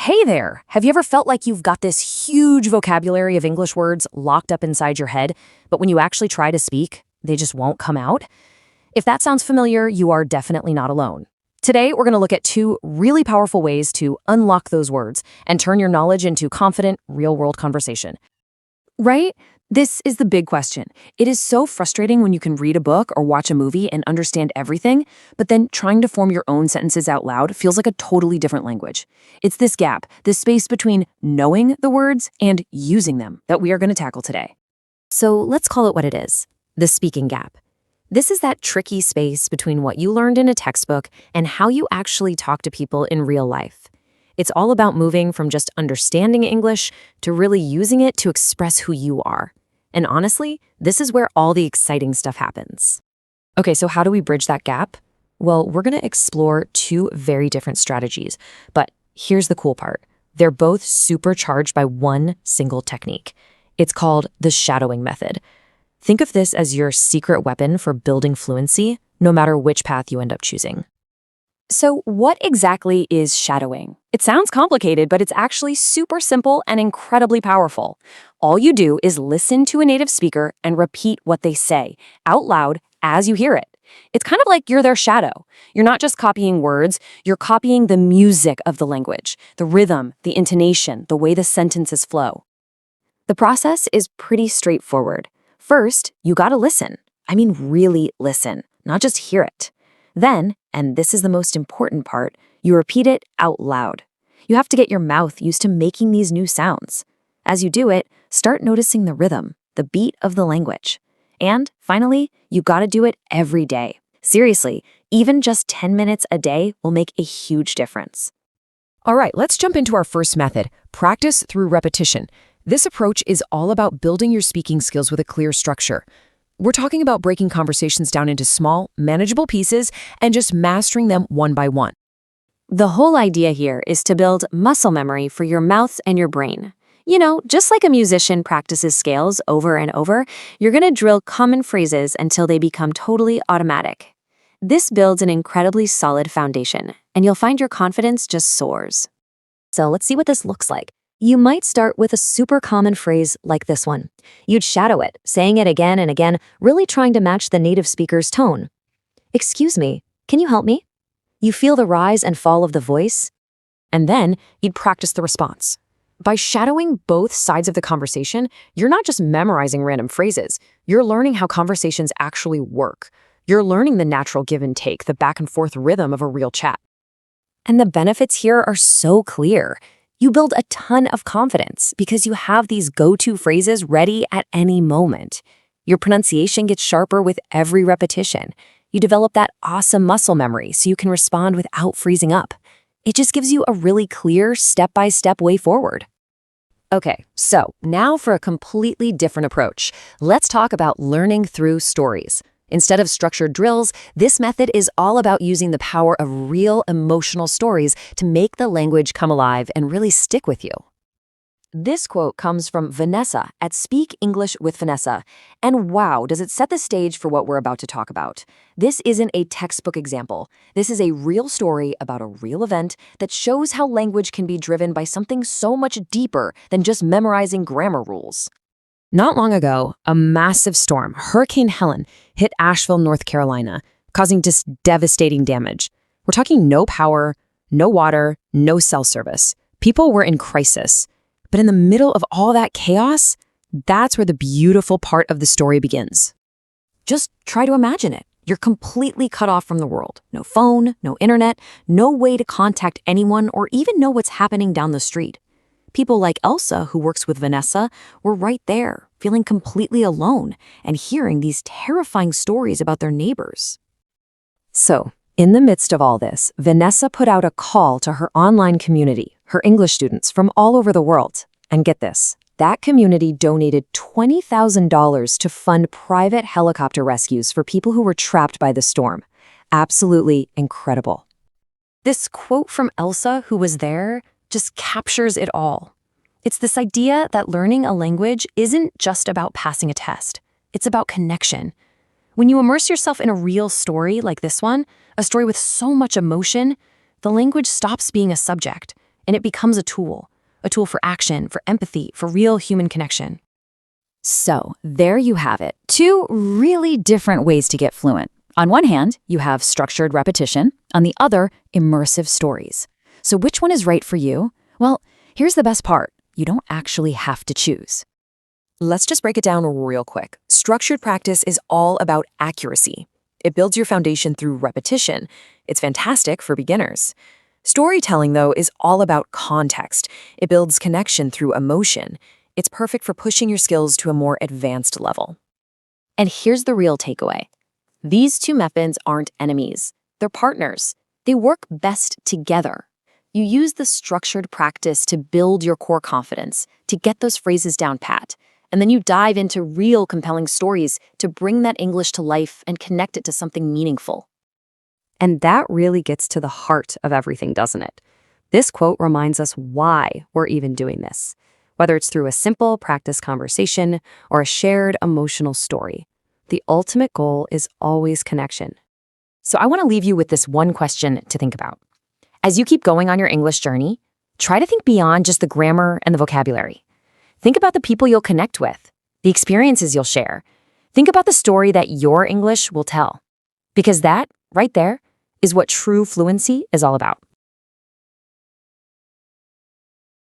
Hey there! Have you ever felt like you've got this huge vocabulary of English words locked up inside your head, but when you actually try to speak, they just won't come out? If that sounds familiar, you are definitely not alone. Today, we're going to look at two really powerful ways to unlock those words and turn your knowledge into confident, real-world conversation. Right? This is the big question. It is so frustrating when you can read a book or watch a movie and understand everything, but then trying to form your own sentences out loud feels like a totally different language. It's this gap, this space between knowing the words and using them that we are going to tackle today. So let's call it what it is, the speaking gap. This is that tricky space between what you learned in a textbook and how you actually talk to people in real life. It's all about moving from just understanding English to really using it to express who you are. And honestly, this is where all the exciting stuff happens. Okay, so how do we bridge that gap? Well, we're going to explore two very different strategies, but here's the cool part. They're both supercharged by one single technique. It's called the shadowing method. Think of this as your secret weapon for building fluency, no matter which path you end up choosing. So what exactly is shadowing? It sounds complicated, but it's actually super simple and incredibly powerful. All you do is listen to a native speaker and repeat what they say out loud as you hear it. It's kind of like you're their shadow. You're not just copying words, you're copying the music of the language, the rhythm, the intonation, the way the sentences flow. The process is pretty straightforward. First, you gotta listen. I mean, really listen, not just hear it. Then, and this is the most important part, you repeat it out loud. You have to get your mouth used to making these new sounds. As you do it, start noticing the rhythm, the beat of the language. And finally, you gotta do it every day. Seriously, even just 10 minutes a day will make a huge difference. All right, let's jump into our first method, practice through repetition. This approach is all about building your speaking skills with a clear structure. We're talking about breaking conversations down into small, manageable pieces and just mastering them one by one. The whole idea here is to build muscle memory for your mouth and your brain. You know, just like a musician practices scales over and over, you're going to drill common phrases until they become totally automatic. This builds an incredibly solid foundation, and you'll find your confidence just soars. So let's see what this looks like. You might start with a super common phrase like this one. You'd shadow it, saying it again and again, really trying to match the native speaker's tone. Excuse me, can you help me? You feel the rise and fall of the voice, And then you'd practice the response. By shadowing both sides of the conversation, you're not just memorizing random phrases. You're learning how conversations actually work. You're learning the natural give and take, the back and forth rhythm of a real chat. And the benefits here are so clear. You build a ton of confidence because you have these go-to phrases ready at any moment. Your pronunciation gets sharper with every repetition. You develop that awesome muscle memory so you can respond without freezing up. It just gives you a really clear step-by-step way forward. Okay, so now for a completely different approach. Let's talk about learning through stories. Instead of structured drills, this method is all about using the power of real emotional stories to make the language come alive and really stick with you. This quote comes from Vanessa at Speak English with Vanessa, and wow, does it set the stage for what we're about to talk about. This isn't a textbook example. This is a real story about a real event that shows how language can be driven by something so much deeper than just memorizing grammar rules. Not long ago, a massive storm, Hurricane Helen, hit Asheville, North Carolina, causing just devastating damage. We're talking no power, no water, no cell service. People were in crisis. But in the middle of all that chaos, that's where the beautiful part of the story begins. Just try to imagine it. You're completely cut off from the world. No phone, no internet, no way to contact anyone or even know what's happening down the street. People like Elsa, who works with Vanessa, were right there, feeling completely alone and hearing these terrifying stories about their neighbors. So, in the midst of all this, Vanessa put out a call to her online community, her English students from all over the world. And get this, that community donated $20,000 to fund private helicopter rescues for people who were trapped by the storm. Absolutely incredible. This quote from Elsa, who was there, just captures it all. It's this idea that learning a language isn't just about passing a test. It's about connection. When you immerse yourself in a real story like this one, a story with so much emotion, the language stops being a subject. and it becomes a tool for action, for empathy, for real human connection. So, there you have it. Two really different ways to get fluent. On one hand, you have structured repetition. On the other, immersive stories. So which one is right for you? Well, here's the best part. You don't actually have to choose. Let's just break it down real quick. Structured practice is all about accuracy. It builds your foundation through repetition. It's fantastic for beginners. Storytelling, though, is all about context. It builds connection through emotion. It's perfect for pushing your skills to a more advanced level. And here's the real takeaway. These two methods aren't enemies. They're partners. They work best together. You use the structured practice to build your core confidence, to get those phrases down pat, and then you dive into real compelling stories to bring that English to life and connect it to something meaningful. And that really gets to the heart of everything, doesn't it? This quote reminds us why we're even doing this, whether it's through a simple practice conversation or a shared emotional story. The ultimate goal is always connection. So I want to leave you with this one question to think about. As you keep going on your English journey, try to think beyond just the grammar and the vocabulary. Think about the people you'll connect with, the experiences you'll share. Think about the story that your English will tell. Because that, right there, is what true fluency is all about.